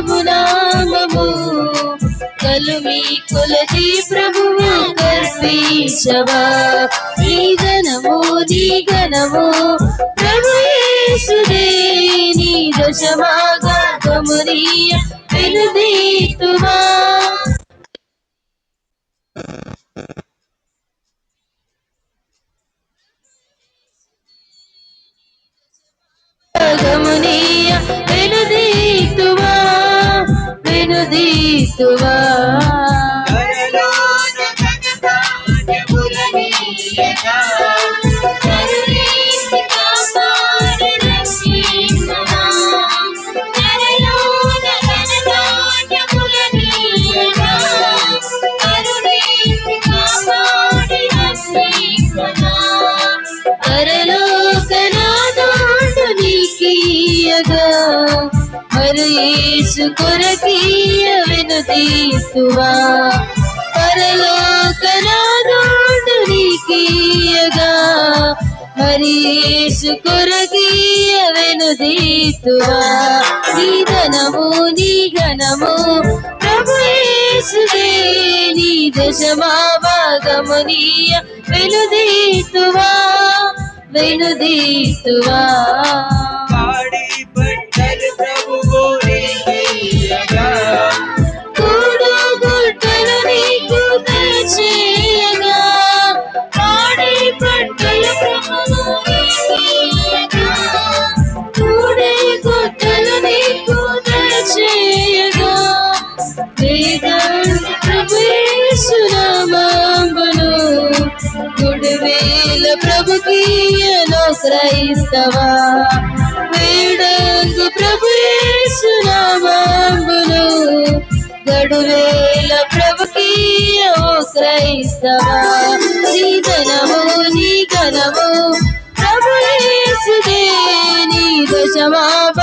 ప్రభునామము కలుమి కొలది ప్రభువు కర్పించవా నీ ఘనము ప్రభు యేసుదే నీ దశమాగమునియ వెనుదీతువా గమునియ వెనుదీతువా మరి యేసు కొరకీయ వెనుదీతువా పరలోకనాథుడు నీకీయగా మరి యేసు కొరకీయ వెనుదీతువా నీ ఘనము ప్రభు యేసుదే నీ దశమాభాగమునియ వెనుదీతువా ప్రభుకీయలో క్రైస్తవా వేడంగు ప్రభు యేసు నామమును గడువేల ప్రభుకీయ ఓ క్రైస్తవా నీ ఘనము ప్రభు యేసుదే నీ దశమాభాగమునియ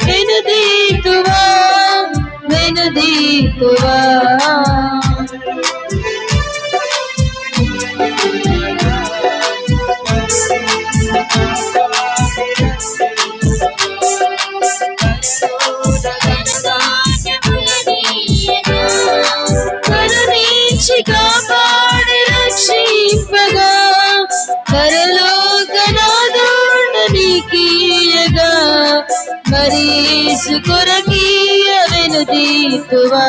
వెనుదీతువా కాపాడి రక్షింపగా పరలోకనాథుడు నీకీయగా మరి యేసు కొరకీయ వెనుదీతువా